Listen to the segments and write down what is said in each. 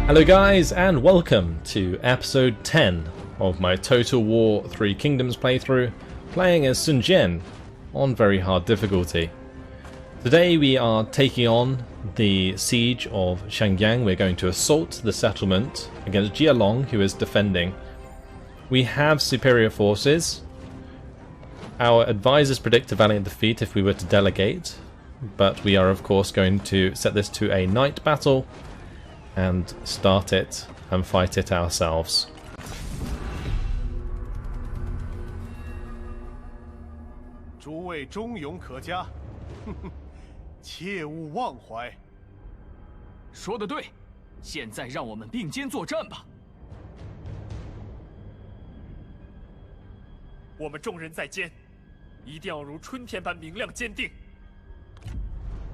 Hello guys, and welcome to episode 10 of my Total War 3 Kingdoms playthrough, playing as Sun Jian on very hard difficulty. Today we are taking on the siege of Shangyang. We're going to assault the settlement against Jialong, who is defending. We have superior forces. Our advisors predict a valiant defeat if we were to delegate, but we are of course going to set this to a night battle and start it and fight it ourselves.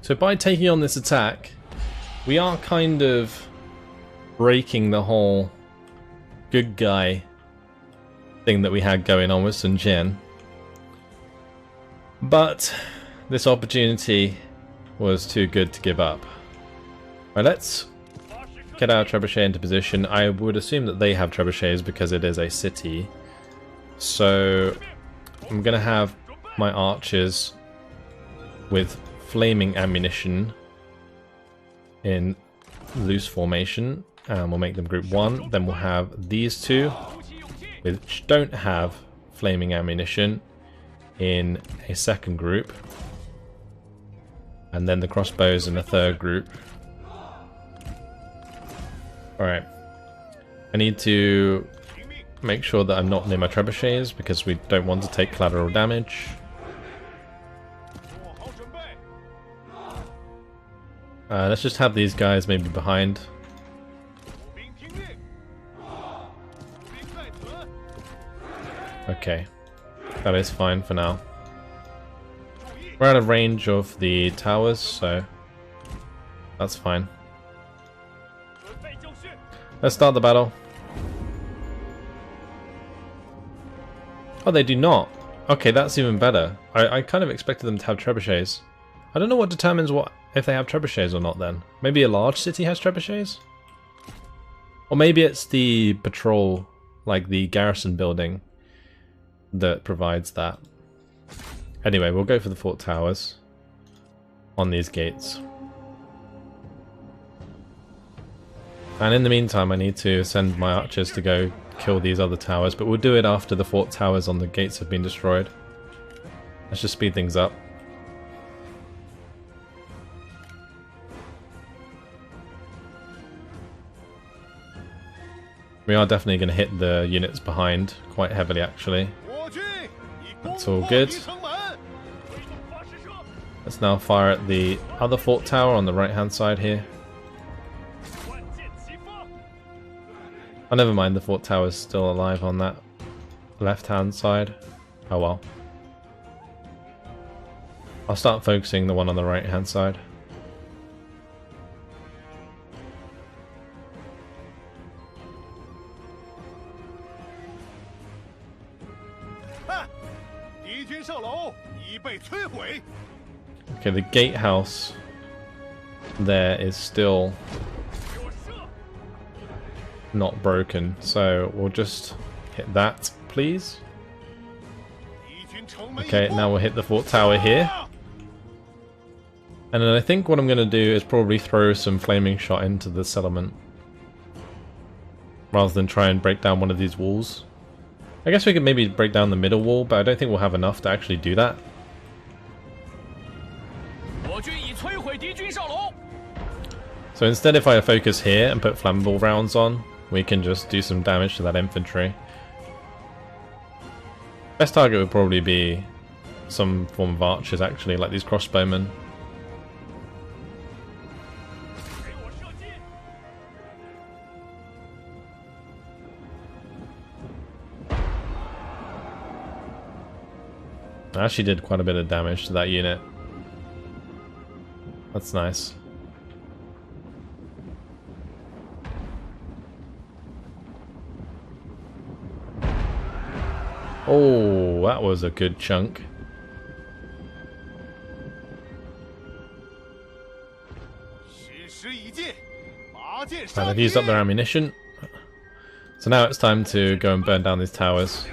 So by taking on this attack, we are kind of breaking the whole good guy thing that we had going on with Sun Jian. But this opportunity was too good to give up. Right, let's get our trebuchet into position. I would assume that they have trebuchets because it is a city. So I'm going to have my archers with flaming ammunition in loose formation. And we'll make them group 1. Then we'll have these two, which don't have flaming ammunition, in a second group. And then the crossbows in a third group. Alright. I need to make sure that I'm not near my trebuchets because we don't want to take collateral damage. Let's just have these guys maybe behind. Okay, that is fine for now. We're out of range of the towers, so that's fine. Let's start the battle. Oh, they do not. Okay, that's even better. I kind of expected them to have trebuchets. I don't know what determines what if they have trebuchets or not then. Maybe a large city has trebuchets? Or maybe it's the patrol, like the garrison building, that provides that. Anyway, we'll go for the fort towers on these gates. And in the meantime, I need to send my archers to go kill these other towers, but we'll do it after the fort towers on the gates have been destroyed. Let's just speed things up. We are definitely going to hit the units behind quite heavily, actually. That's all good. Let's now fire at the other fort tower on the right hand side here. Oh, never mind, the fort tower is still alive on that left hand side. Oh well. I'll start focusing the one on the right hand side. Okay, the gatehouse there is still not broken, so we'll just hit that, please. Okay, now we'll hit the fort tower here. And then I think what I'm going to do is probably throw some flaming shot into the settlement, rather than try and break down one of these walls. I guess we could maybe break down the middle wall, but I don't think we'll have enough to actually do that. So instead, if I focus here and put flammable rounds on, we can just do some damage to that infantry. Best target would probably be some form of archers, actually, like these crossbowmen. I actually did quite a bit of damage to that unit. That's nice. Oh, that was a good chunk. And they've used up their ammunition. So now it's time to go and burn down these towers.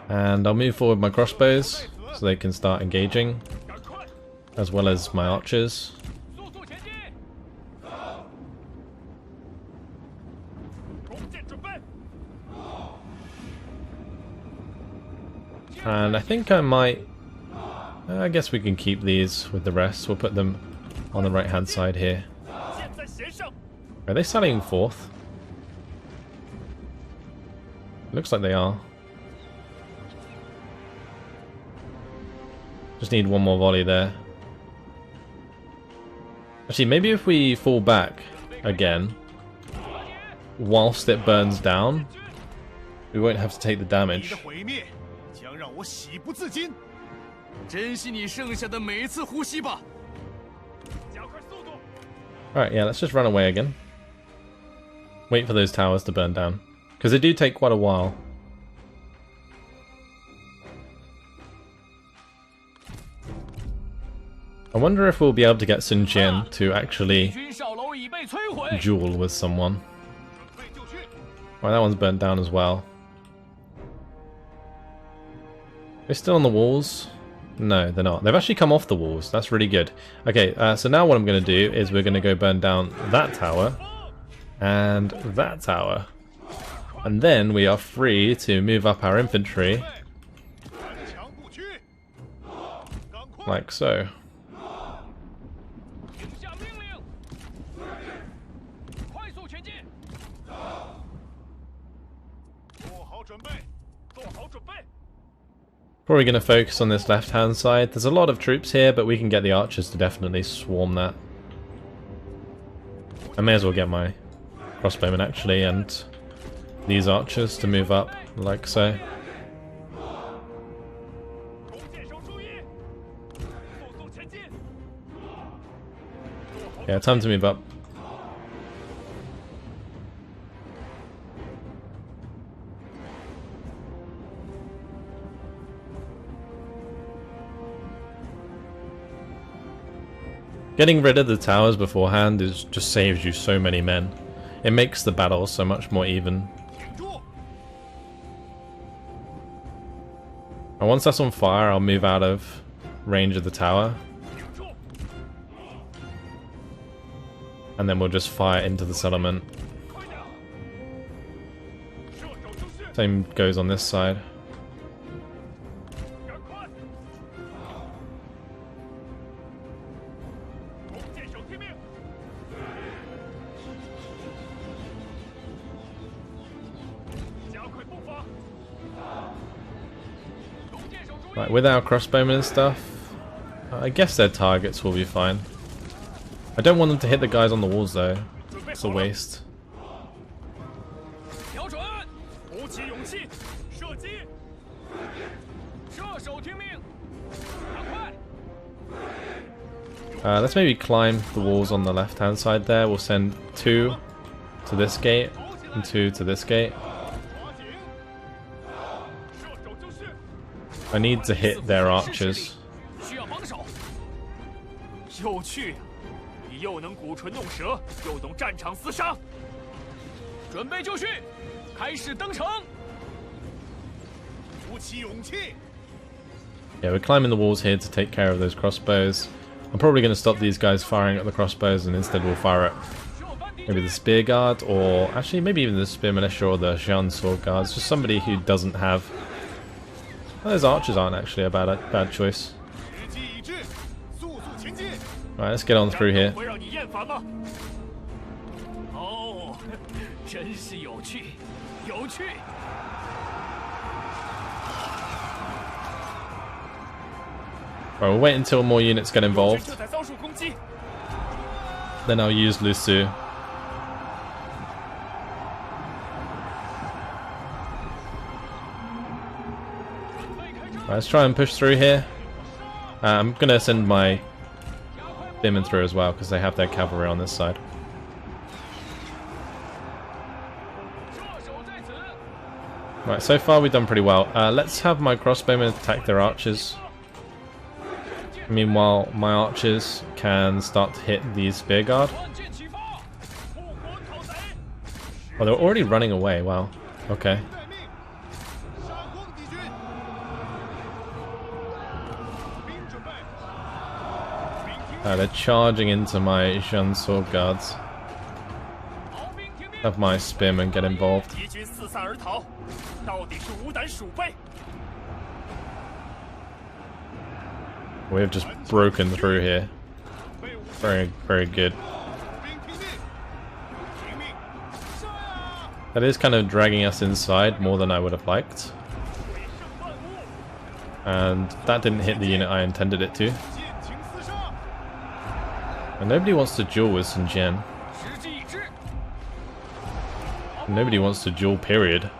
And I'll move forward my crossbows so they can start engaging, as well as my archers. And I think I might... I guess we can keep these with the rest. We'll put them on the right hand side here. Are they sallying forth? Looks like they are. Just need one more volley there. Actually, maybe if we fall back again, whilst it burns down, we won't have to take the damage. Alright, yeah, let's just run away again. Wait for those towers to burn down. Because they do take quite a while. I wonder if we'll be able to get Sun Jian to actually duel with someone. Well, that one's burnt down as well. They're still on the walls? No, they're not. They've actually come off the walls. That's really good. Okay, so now what I'm going to do is we're going to go burn down that tower and that tower. And then we are free to move up our infantry like so. Probably going to focus on this left hand side. There's a lot of troops here, but we can get the archers to definitely swarm that. I may as well get my crossbowmen actually and these archers to move up like so. Yeah, time to move up. Getting rid of the towers beforehand just saves you so many men. It makes the battle so much more even. And once that's on fire, I'll move out of range of the tower. And then we'll just fire into the settlement. Same goes on this side. Right, with our crossbowmen and stuff, I guess their targets will be fine. I don't want them to hit the guys on the walls though. It's a waste. Let's maybe climb the walls on the left hand side there. We'll send 2 to this gate and 2 to this gate. I need to hit their archers. Yeah, we're climbing the walls here to take care of those crossbows. I'm probably going to stop these guys firing at the crossbows and instead we'll fire at maybe the spear guard, or actually maybe even the spear militia or the Jian sword guards. Just somebody who doesn't have... Well, those archers aren't actually a bad choice. Right, let's get on through here. Right, we'll wait until more units get involved. Then I'll use Lusu. Right, let's try and push through here. I'm going to send my spearmen through as well, because they have their cavalry on this side. Right, so far we've done pretty well. Let's have my crossbowmen attack their archers. Meanwhile, my archers can start to hit the spear guard. Oh, they're already running away. Wow. Okay. They're charging into my Jian sword guards. Have my spearmen get involved. We've just broken through here. Very, very good. That is kind of dragging us inside more than I would have liked. And that didn't hit the unit I intended it to. And nobody wants to duel with Sun Jian. Nobody wants to duel, period.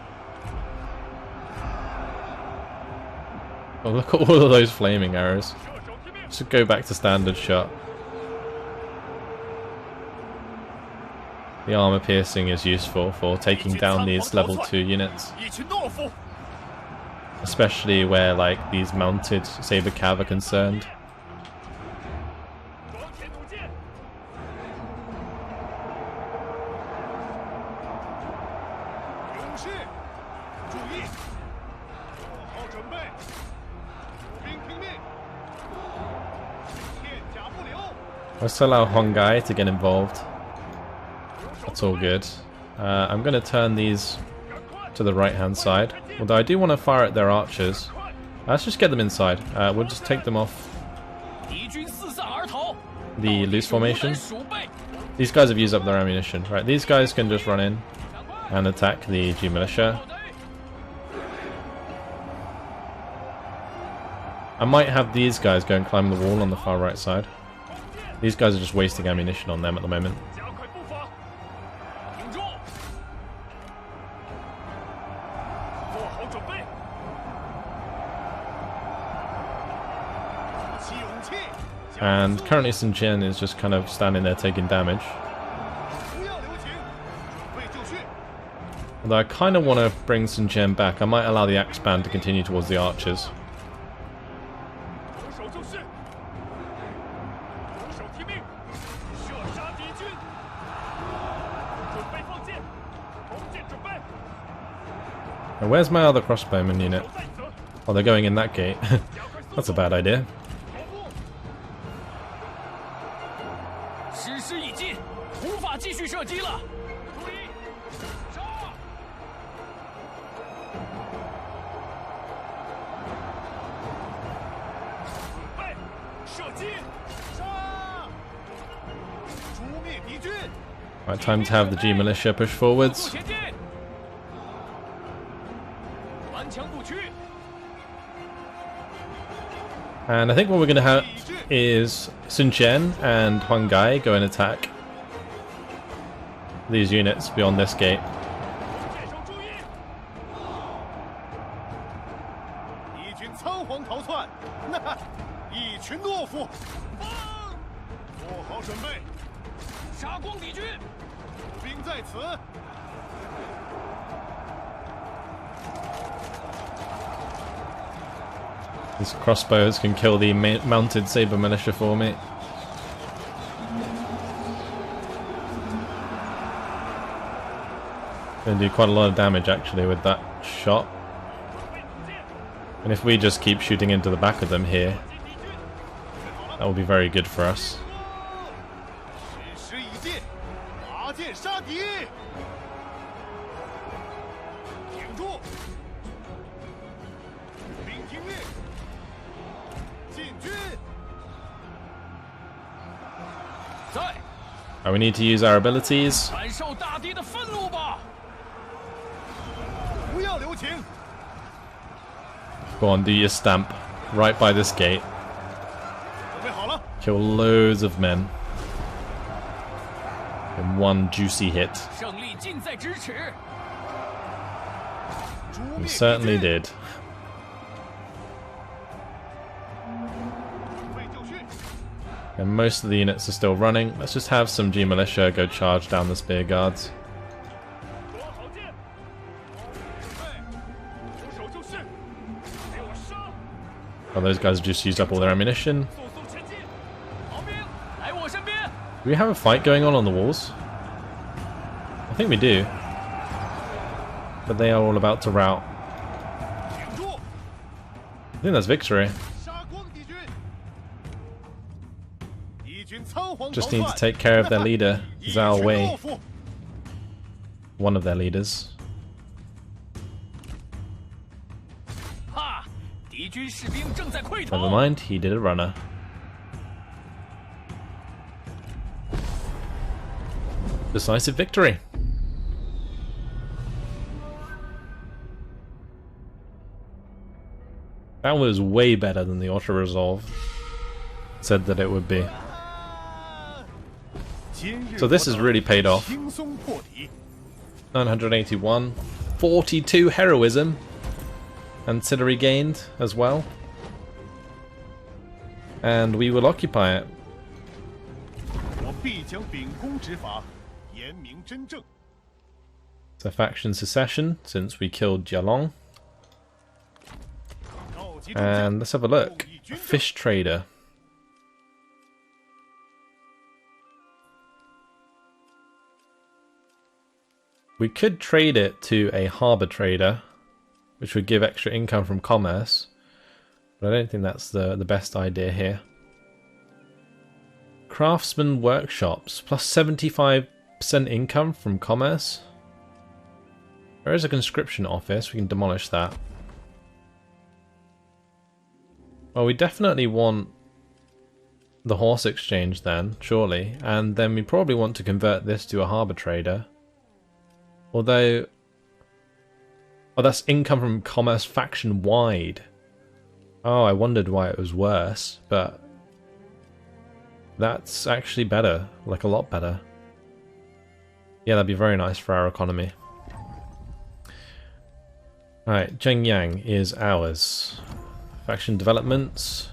Oh, look at all of those flaming arrows. Should go back to standard shot. The armor piercing is useful for taking down these level 2 units. Especially where like these mounted saber cav are concerned. Let's allow Hongai to get involved. That's all good. I'm going to turn these to the right hand side. Although I do want to fire at their archers. Let's just get them inside. We'll just take them off the loose formation. These guys have used up their ammunition. Right, these guys can just run in and attack the G militia. I might have these guys go and climb the wall on the far right side. These guys are just wasting ammunition on them at the moment. And currently Sun Jian is just kind of standing there taking damage. Although I kind of want to bring Sun Jian back. I might allow the axe band to continue towards the archers. Now, where's my other crossbowman unit? Oh, they're going in that gate. That's a bad idea. Right, time to have the G militia push forwards. And I think what we're going to have is Sun Jian and Hongai go and attack these units beyond this gate. These crossbows can kill the mounted saber militia for me. Gonna do quite a lot of damage actually with that shot. And if we just keep shooting into the back of them here, that will be very good for us. Right, we need to use our abilities. Go on, do your stamp right by this gate. Kill loads of men in one juicy hit. We certainly did. And most of the units are still running. Let's just have some G militia go charge down the spear guards. Oh, those guys just used up all their ammunition. Do we have a fight going on the walls? I think we do. But they are all about to rout. I think that's victory. Just need to take care of their leader, Zhao Wei. One of their leaders. Never mind, he did a runner. Decisive victory. That was way better than the auto-resolve said that it would be. So this has really paid off. 981. 42 heroism. Ancillary gained as well. And we will occupy it. So faction secession, since we killed Jialong. And let's have a look. Fish trader. We could trade it to a harbour trader, which would give extra income from commerce, but I don't think that's the best idea here. Craftsman workshops, plus 75% income from commerce. There is a conscription office, we can demolish that. Well, we definitely want the horse exchange then, surely, and then we probably want to convert this to a harbour trader. Although, oh, that's income from commerce faction wide. Oh, I wondered why it was worse, but that's actually better, like a lot better. Yeah, that'd be very nice for our economy. Alright, Zhengyang is ours. Faction developments.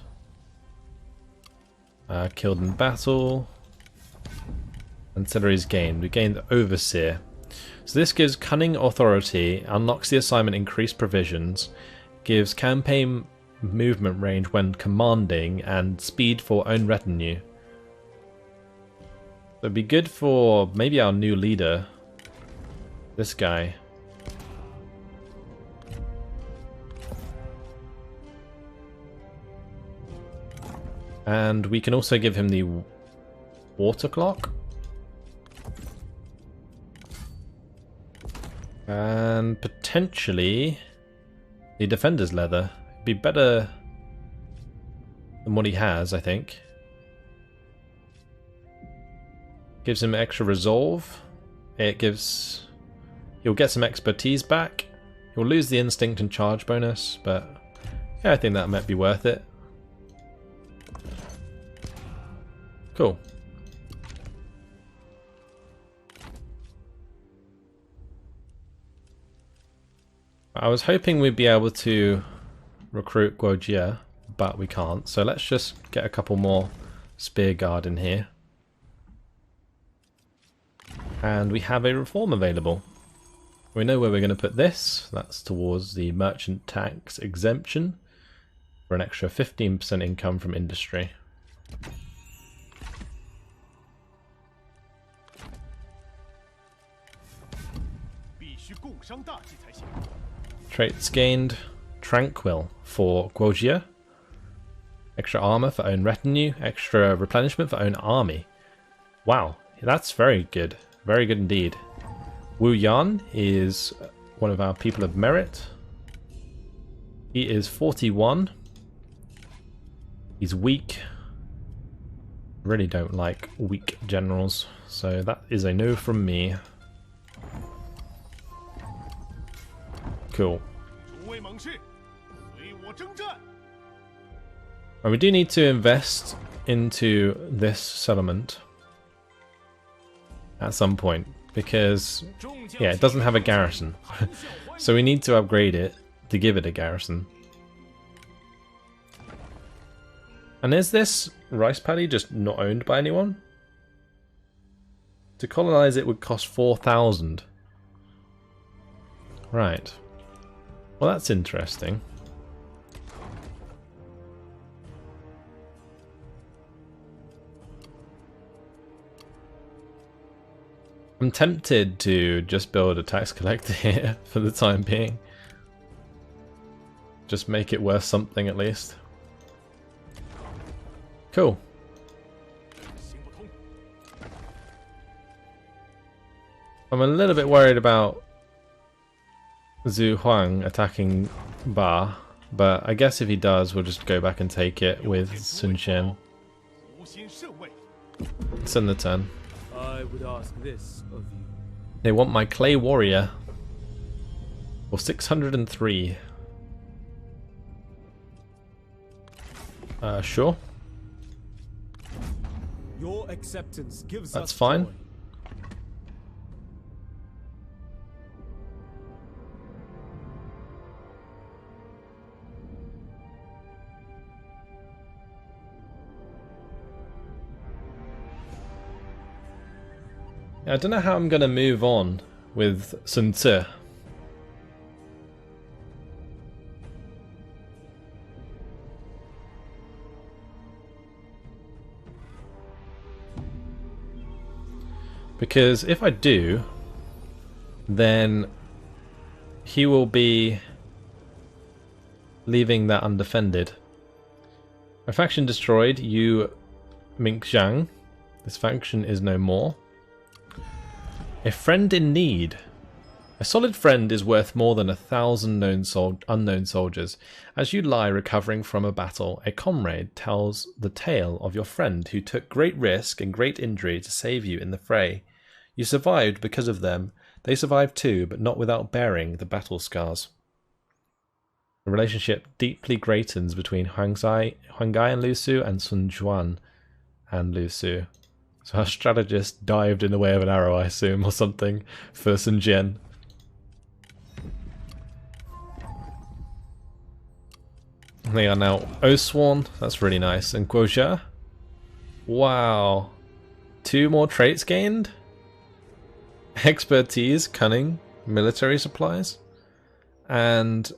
Killed in battle. Ancillaries gained. We gained the Overseer. So this gives Cunning Authority, unlocks the assignment Increased Provisions, gives campaign movement range when commanding, and speed for own retinue. So it'd be good for maybe our new leader, this guy. And we can also give him the water clock. And potentially the defender's leather. It'd be better than what he has, I think. Gives him extra resolve. It gives... He'll get some expertise back. He'll lose the instinct and charge bonus, but yeah, I think that might be worth it. Cool. I was hoping we'd be able to recruit Guojia, but we can't. So let's just get a couple more spear guard in here. And we have a reform available. We know where we're going to put this. That's towards the merchant tax exemption for an extra 15% income from industry. Traits gained. Tranquil for Guojia. Extra armor for own retinue. Extra replenishment for own army. Wow, that's very good. Very good indeed. Wu Yan is one of our people of merit. He is 41. He's weak. Really don't like weak generals, so that is a no from me. Cool. And we do need to invest into this settlement at some point, because yeah, it doesn't have a garrison. So we need to upgrade it to give it a garrison. And is this rice paddy just not owned by anyone? To colonize it would cost 4,000. Right. Well, that's interesting. I'm tempted to just build a tax collector here for the time being. Just make it worth something at least. Cool. I'm a little bit worried about Zhu Huang attacking Ba, but I guess if he does, we'll just go back and take it with Sun Jian. Send the turn. I would ask this of you. They want my clay warrior for 603. Sure. Your acceptance gives That's us fine. joy. I don't know how I'm going to move on with Sun Tzu. Because if I do, then he will be leaving that undefended. A faction destroyed, you Mingxiang. This faction is no more. A friend in need. A solid friend is worth more than 1,000 unknown soldiers. As you lie recovering from a battle, a comrade tells the tale of your friend who took great risk and great injury to save you in the fray. You survived because of them. They survived too, but not without bearing the battle scars. The relationship deeply greatens between Huang Gai and Lu Su and Sun Jian and Lu Su. So our strategist dived in the way of an arrow, I assume, or something, for Sun Jian. They are now Oathsworn, that's really nice. And Guozha? Wow. 2 more traits gained? Expertise, cunning, military supplies, and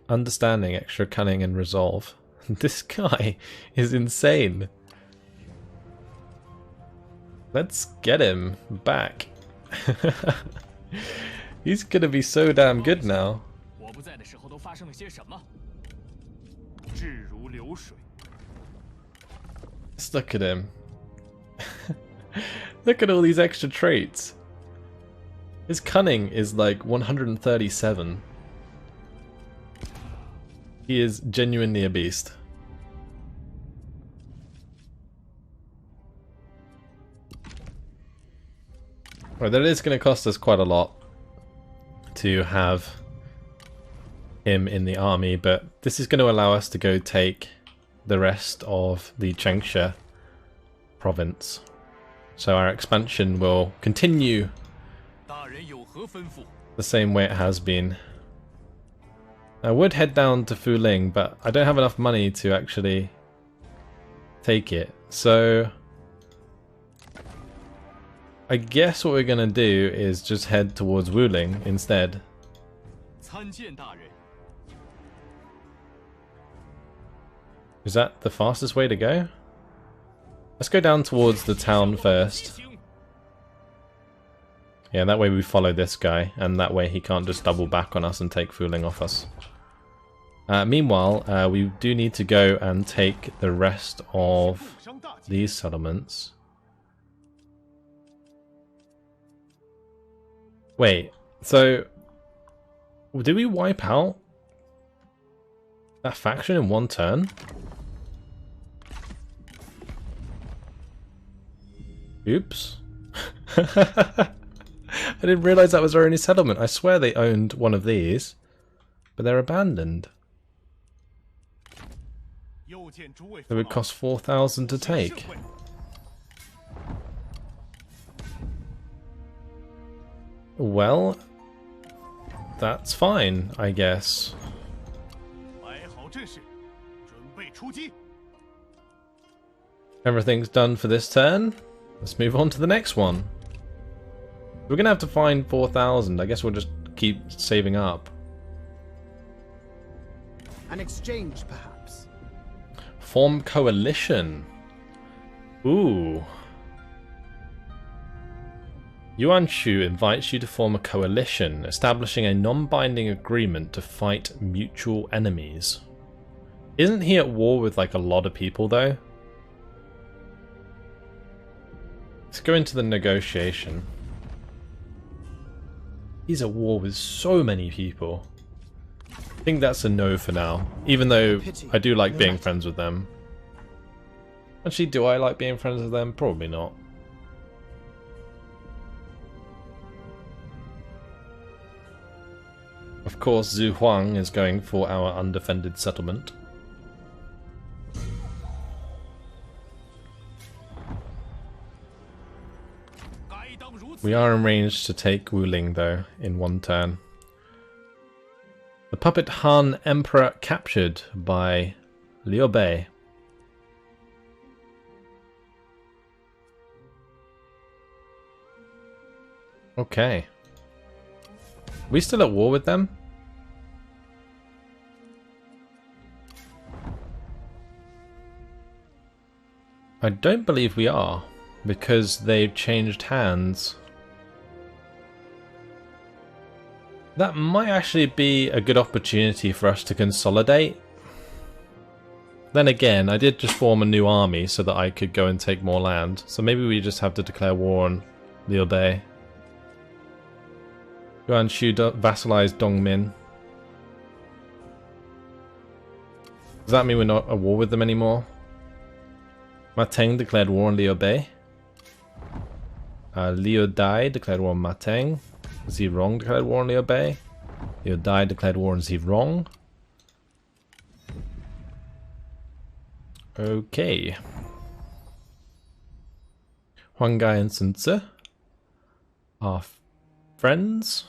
understanding, extra cunning and resolve. This guy is insane. Let's get him back. He's gonna be so damn good now. Just look at him. Look at all these extra traits. His cunning is like 137. He is genuinely a beast. Right, that is going to cost us quite a lot to have him in the army, but this is going to allow us to go take the rest of the Changsha province. So our expansion will continue the same way it has been. I would head down to Fuling, but I don't have enough money to actually take it. So I guess what we're going to do is just head towards Wuling instead. Is that the fastest way to go? Let's go down towards the town first. Yeah, that way we follow this guy, and that way he can't just double back on us and take Fuling off us. Meanwhile, we do need to go and take the rest of these settlements. Wait, so did we wipe out that faction in one turn? Oops. I didn't realize that was our only settlement. I swear they owned one of these, but they're abandoned. It would cost 4,000 to take. Well, that's fine, I guess. Everything's done for this turn. Let's move on to the next one. We're gonna have to find 4,000. I guess we'll just keep saving up. An exchange, perhaps. Form coalition. Ooh. Yuan Shu invites you to form a coalition, establishing a non-binding agreement to fight mutual enemies. Isn't he at war with like a lot of people though? Let's go into the negotiation. He's at war with so many people. I think that's a no for now, even though I do like being friends with them. Actually, do I like being friends with them? Probably not. Of course, Zhu Huang is going for our undefended settlement. We are arranged to take Wuling though, in one turn. The puppet Han Emperor captured by Liu Bei. Okay. We still at war with them? I don't believe we are, because they've changed hands. That might actually be a good opportunity for us to consolidate. Then again, I did just form a new army so that I could go and take more land. So maybe we just have to declare war on Liu Bei. Yuan Shu vassalized Dongmin. Does that mean we're not at war with them anymore? Ma Teng declared war on Liu Bei. Liu Dai declared war on Ma Teng. Zirong declared war on Liu Bei. Liu Dai declared war on Zirong. Okay. Huang Gai and Sun Tzu are friends.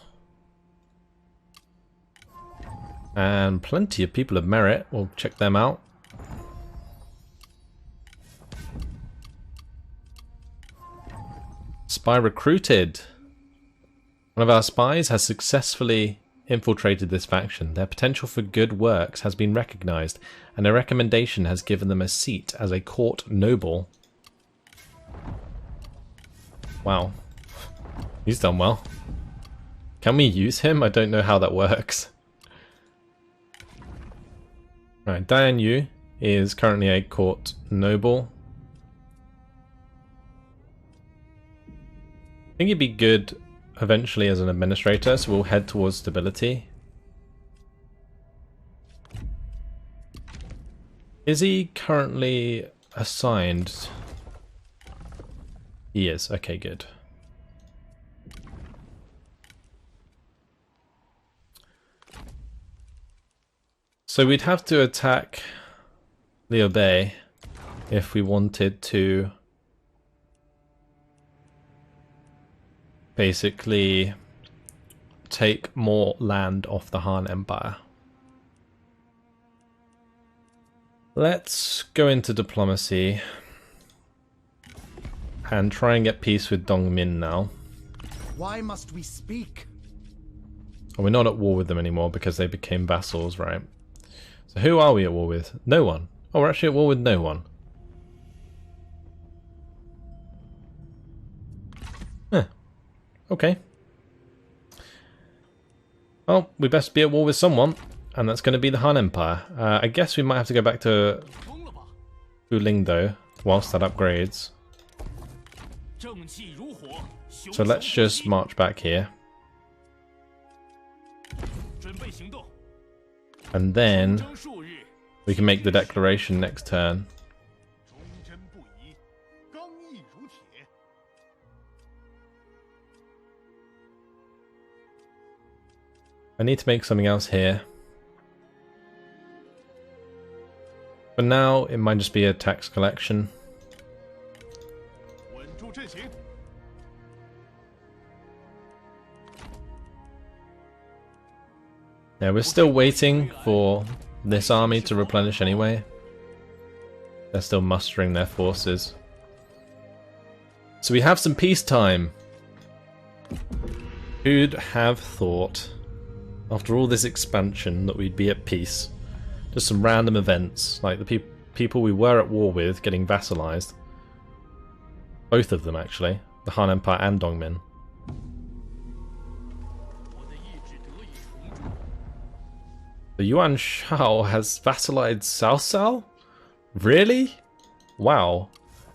And plenty of people of merit. We'll check them out. Spy recruited. One of our spies has successfully infiltrated this faction. Their potential for good works has been recognized, and a recommendation has given them a seat as a court noble. Wow. He's done well. Can we use him? I don't know how that works. Right, Dian Yu is currently a court noble. I think he'd be good eventually as an administrator, so we'll head towards stability. Is he currently assigned? He is. Okay, good. So we'd have to attack Liu Bei if we wanted to basically take more land off the Han Empire. Let's go into diplomacy and try and get peace with Dongmin now. Why must we speak? Oh, we're not at war with them anymore because they became vassals, right? So who are we at war with? No one. Oh, we're actually at war with no one. Huh. Okay. Well, we best be at war with someone, and that's going to be the Han Empire. I guess we might have to go back to Wuling though, whilst that upgrades. So let's just march back here. And then we can make the declaration next turn. I need to make something else here. For now, it might just be a tax collection. Yeah, we're still waiting for this army to replenish anyway. They're still mustering their forces. So we have some peacetime. Who'd have thought, after all this expansion, that we'd be at peace? Just some random events, like the people we were at war with getting vassalized. Both of them, actually. The Han Empire and Dongmin. The Yuan Shao has vassalized Cao Cao? Really? Wow.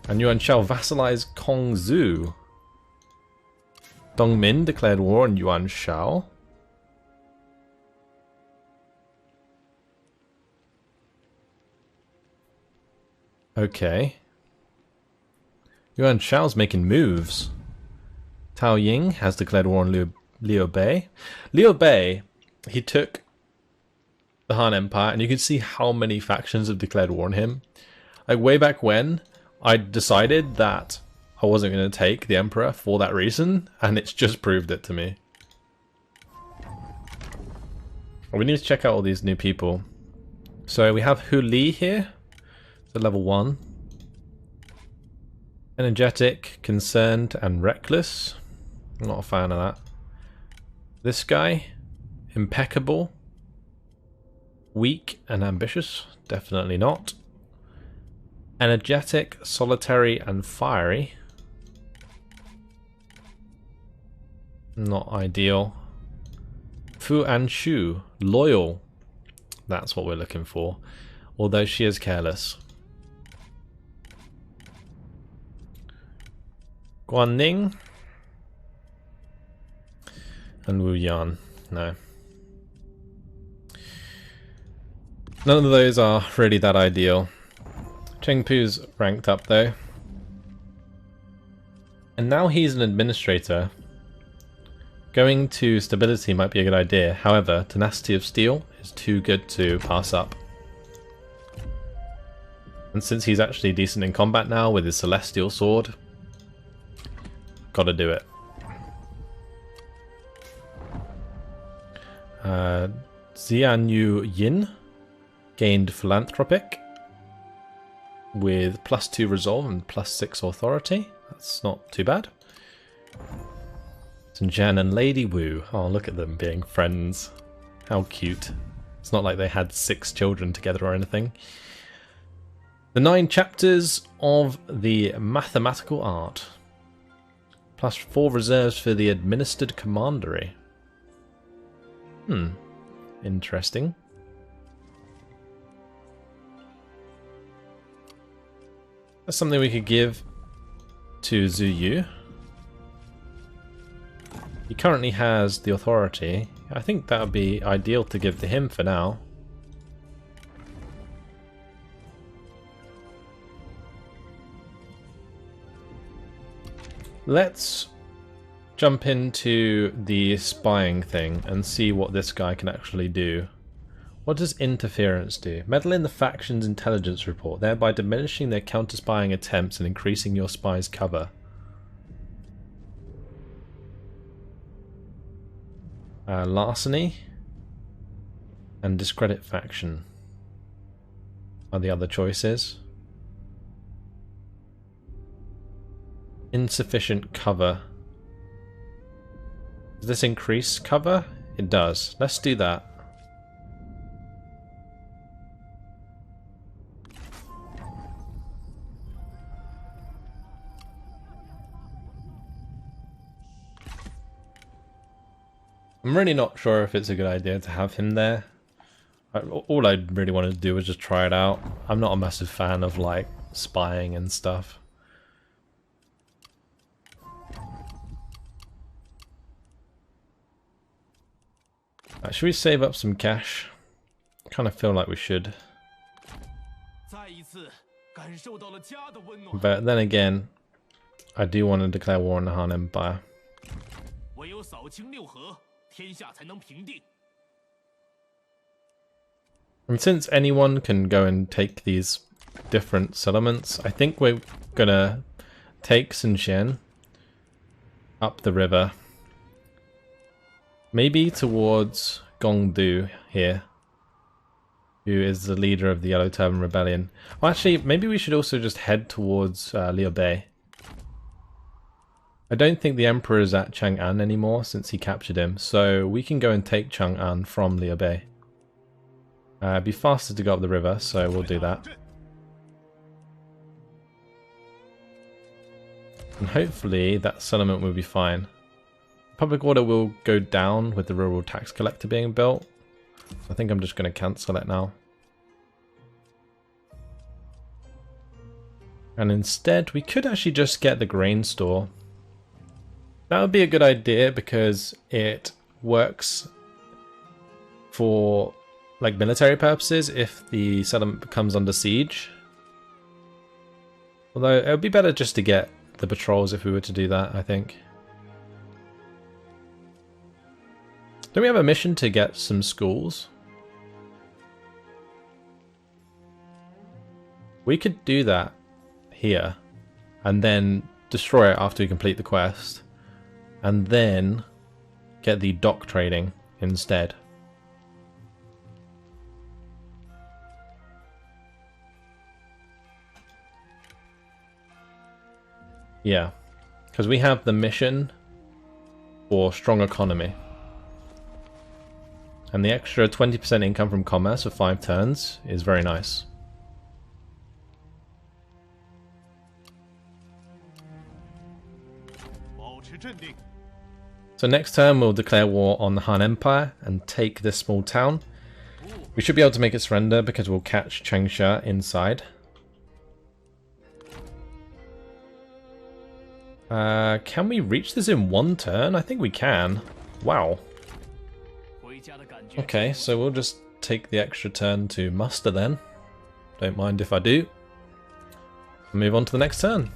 And Yuan Shao vassalized Kongzhou. Dongmin declared war on Yuan Shao. Okay. Yuan Shao's making moves. Tao Ying has declared war on Liu Bei. Liu Bei, he took the Han Empire, and you can see how many factions have declared war on him. Like, way back when, I decided that I wasn't going to take the Emperor for that reason, and it's just proved it to me. We need to check out all these new people. So we have Hu Li here, so level 1. Energetic, concerned, and reckless. I'm not a fan of that. This guy, impeccable. Weak and ambitious, definitely not. Energetic, solitary, and fiery. Not ideal. Fu Anshu, loyal. That's what we're looking for. Although she is careless. Guan Ning. And Wu Yan. No. None of those are really that ideal. Cheng Pu's ranked up though. And now he's an administrator. Going to stability might be a good idea. However, tenacity of steel is too good to pass up. And since he's actually decent in combat now with his celestial sword, gotta do it. Xianyu Yin gained philanthropic with +2 resolve and +6 authority. That's not too bad. Sun Jian and Lady Wu. Oh, look at them being friends. How cute. It's not like they had 6 children together or anything. The 9 chapters of the mathematical art. +4 reserves for the administered commandery. Interesting. That's something we could give to Zhu Yu. He currently has the authority. I think that would be ideal to give to him for now. Let's jump into the spying thing and see what this guy can actually do. What does interference do? Meddle in the faction's intelligence report, thereby diminishing their counter-spying attempts and increasing your spy's cover. Larceny and discredit faction are the other choices. Insufficient cover. Does this increase cover? It does. Let's do that. I'm really not sure if it's a good idea to have him there. All I really wanted to do was just try it out. I'm not a massive fan of like spying and stuff. Should we save up some cash? I kind of feel like we should. But then again, I do want to declare war on the Han Empire. And since anyone can go and take these different settlements, I think we're gonna take Sun Jian up the river. Maybe towards Gongdu here, who is the leader of the Yellow Turban Rebellion. Well, actually, maybe we should also just head towards Liu Bei. I don't think the Emperor is at Chang'an anymore since he captured him, so we can go and take Chang'an from Liu Bei. It'd be faster to go up the river, so we'll do that. And hopefully that settlement will be fine. public order will go down with the rural tax collector being built. I think I'm just going to cancel it now. And instead, we could actually just get the grain store. That would be a good idea because it works for like military purposes if the settlement becomes under siege. Although it would be better just to get the patrols if we were to do that, I think. Don't we have a mission to get some schools? We could do that here and then destroy it after we complete the quest and then get the dock trading instead. Yeah, because we have the mission for strong economy. And the extra 20% income from commerce for 5 turns is very nice. So next turn we'll declare war on the Han Empire and take this small town. We should be able to make it surrender because we'll catch Changsha inside. Can we reach this in 1 turn? I think we can. Wow. Okay, so we'll just take the extra turn to muster then. Don't mind if I do. Move on to the next turn.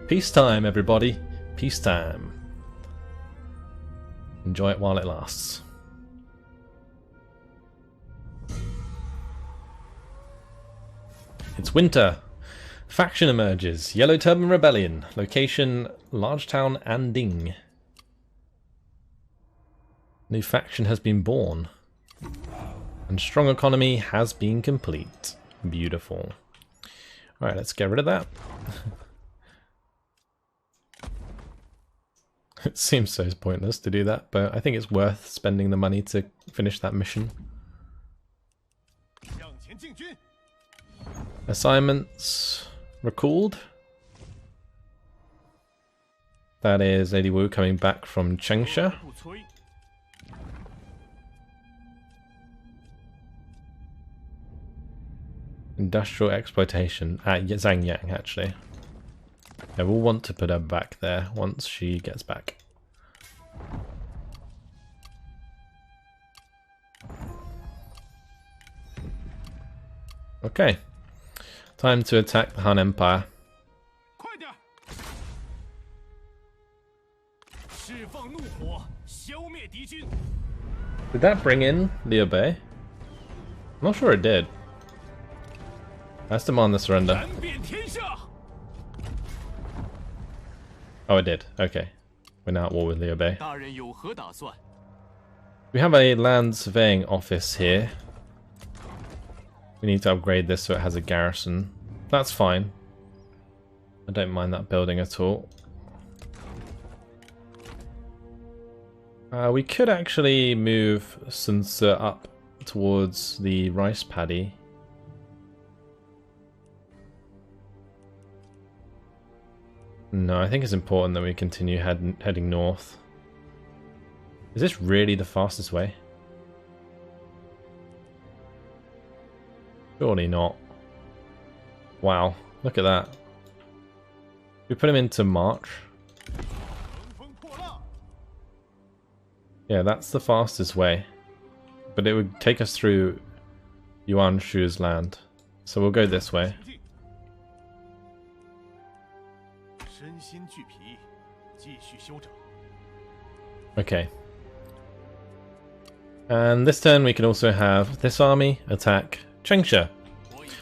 Peacetime, everybody. Peacetime. Enjoy it while it lasts. It's winter. Faction emerges. Yellow Turban Rebellion. Location Large Town Anding. New faction has been born. And strong economy has been complete. Beautiful. Alright, let's get rid of that. It seems so pointless to do that, but I think it's worth spending the money to finish that mission. Assignments recalled. That is Lady Wu coming back from Changsha. Industrial exploitation at Zhangyang, actually. Yeah, we'll want to put her back there once she gets back. Okay. Time to attack the Han Empire. Did that bring in Liu Bei? I'm not sure it did. Let's demand the surrender. Oh, it did. Okay. We're now at war with Liu Bei. We have a land surveying office here. We need to upgrade this so it has a garrison. That's fine. I don't mind that building at all. We could actually move Sun Jian up towards the rice paddy. No, I think it's important that we continue heading north. Is this really the fastest way? Surely not. Wow, look at that. We put him into March. Yeah, that's the fastest way. But it would take us through Yuan Shu's land. So we'll go this way. Okay. And this turn we can also have this army attack Changsha.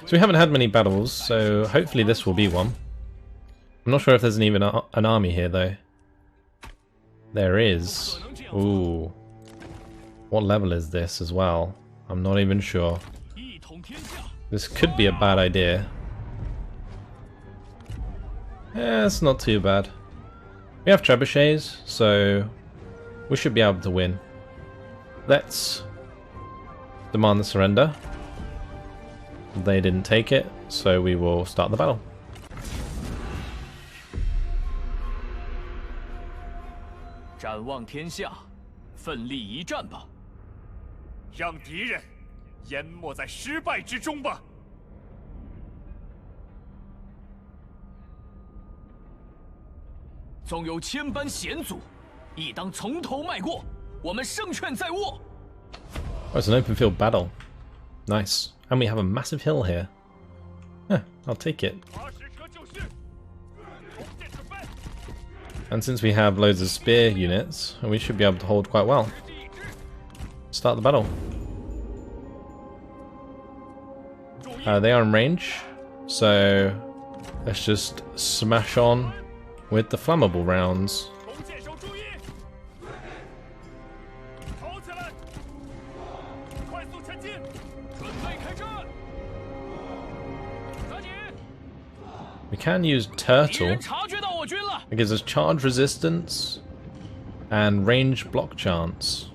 So we haven't had many battles, so hopefully this will be one. I'm not sure if there's even an army here though. There is. Ooh. What level is this as well? I'm not even sure. This could be a bad idea. Yeah, it's not too bad. We have trebuchets, so we should be able to win. Let's demand the surrender. They didn't take it, so we will start the battle. 敢望天下，奋力一战吧！让敌人淹没在失败之中吧！纵有千般险阻，亦当从头迈过。我们胜券在握。Oh, it's an open field battle. Nice. And we have a massive hill here. Huh, I'll take it. And since we have loads of spear units, we should be able to hold quite well. Start the battle. They are in range, so let's just smash on with the flammable rounds. We can use Turtle. It gives us charge resistance and range block chance.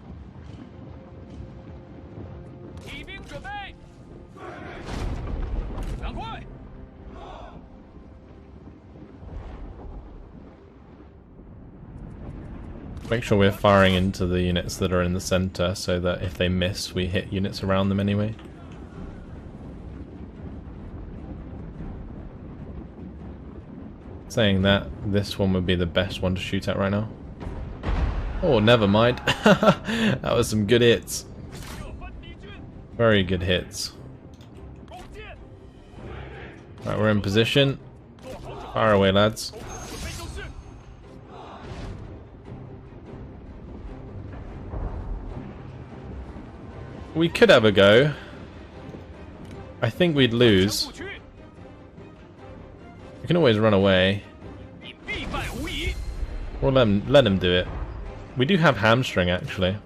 Make sure we're firing into the units that are in the center so that if they miss, we hit units around them anyway. Saying that, this one would be the best one to shoot at right now. Oh, never mind. That was some good hits. Very good hits. Right, we're in position. Fire away, lads. We could have a go. I think we'd lose. We can always run away. Or let him do it. We do have hamstring actually.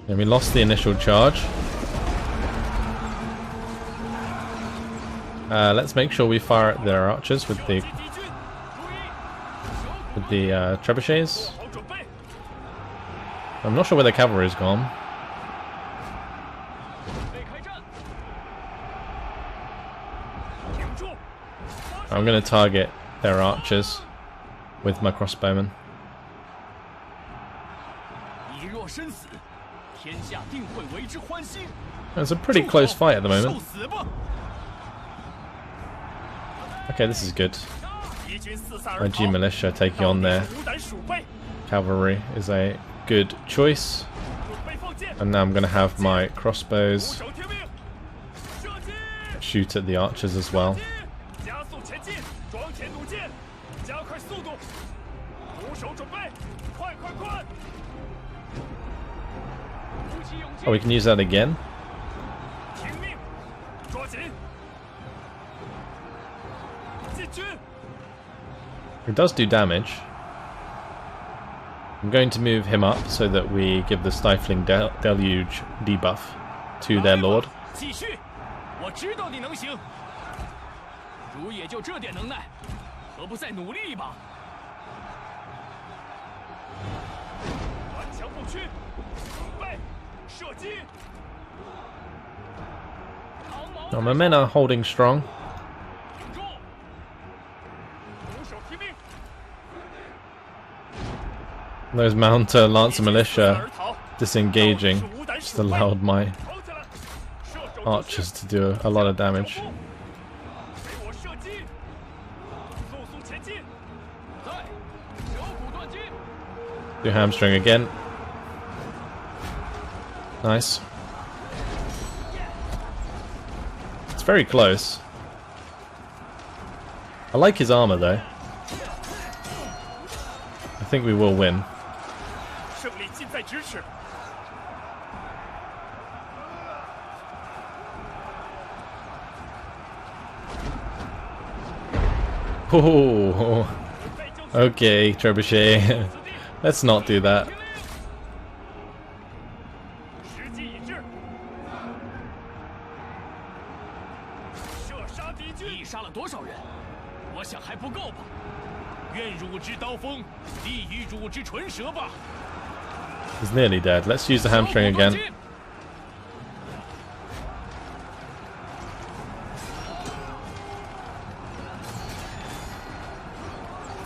And we lost the initial charge. Let's make sure we fire at their archers with the trebuchets. I'm not sure where the cavalry's gone. I'm going to target their archers with my crossbowmen. It's a pretty close fight at the moment. Okay, this is good. My G militia taking on their cavalry is a good choice. And now I'm going to have my crossbows shoot at the archers as well. Oh, we can use that again. It does do damage. I'm going to move him up so that we give the Stifling Deluge debuff to their lord. Now my men are holding strong. Those Mounter Lancer Militia disengaging just allowed my archers to do a lot of damage. Do hamstring again. Nice. It's very close. I like his armor though. I think we will win. Oh, okay, Trebuchet. Let's not do that. He's nearly dead. Let's use the hamstring again.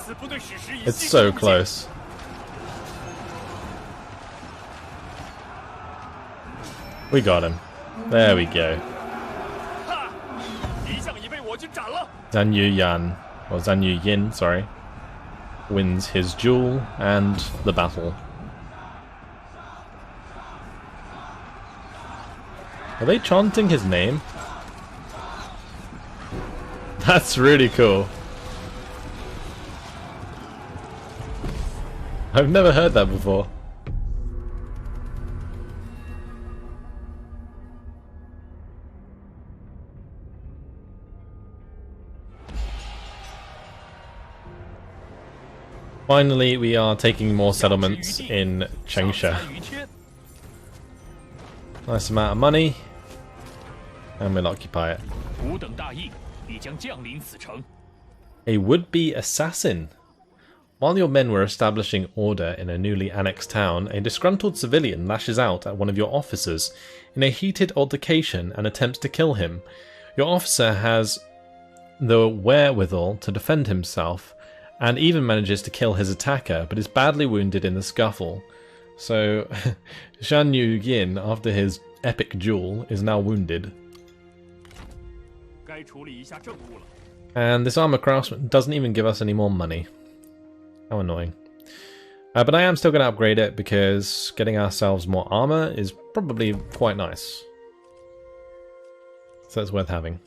此部队史实以 It's so close. We got him. There we go. 哈，敌将已被我军斩了。 Zhan Yuyan, or Zhan Yuyin, sorry, wins his duel and the battle. Are they chanting his name? That's really cool. I've never heard that before. Finally, we are taking more settlements in Changsha. Nice amount of money, and we'll occupy it. 吾等大义必将降临此城。 A would-be assassin. While your men were establishing order in a newly annexed town, a disgruntled civilian lashes out at one of your officers in a heated altercation and attempts to kill him. Your officer has the wherewithal to defend himself and even manages to kill his attacker, but is badly wounded in the scuffle. So, Zhan Yuyin, after his epic duel, is now wounded. 该处理一下政务了。 And this armor craftsman doesn't even give us any more money. How annoying. But I am still going to upgrade it because getting ourselves more armor is probably quite nice. So it's worth having.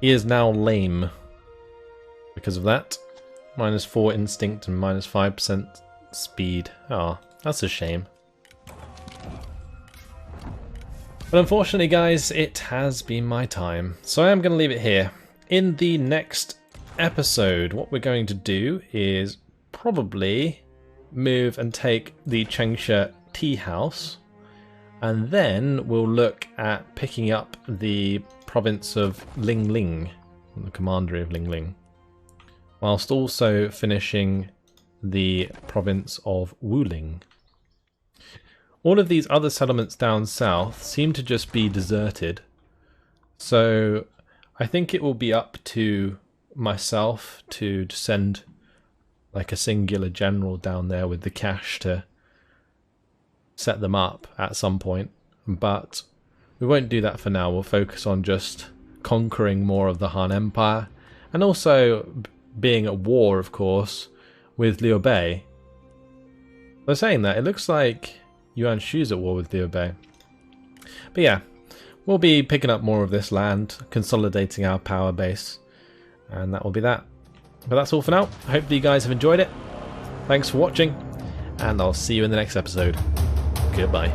He is now lame because of that. -4 instinct and -5% speed. Oh, that's a shame. But unfortunately, guys, it has been my time. So I am going to leave it here. In the next episode, what we're going to do is probably move and take the Changsha tea house, and then we'll look at picking up the province of Lingling, the commandery of Lingling, whilst also finishing the province of Wuling. All of these other settlements down south seem to just be deserted, so I think it will be up to myself to send like a singular general down there with the cash to set them up at some point, but we won't do that for now. We'll focus on just conquering more of the Han Empire and also being at war, of course, with Liu Bei. They're saying that it looks like Yuan Shu's at war with Liu Bei. But yeah, we'll be picking up more of this land, consolidating our power base, and that will be that. But that's all for now. I hope that you guys have enjoyed it. Thanks for watching, and I'll see you in the next episode. Goodbye.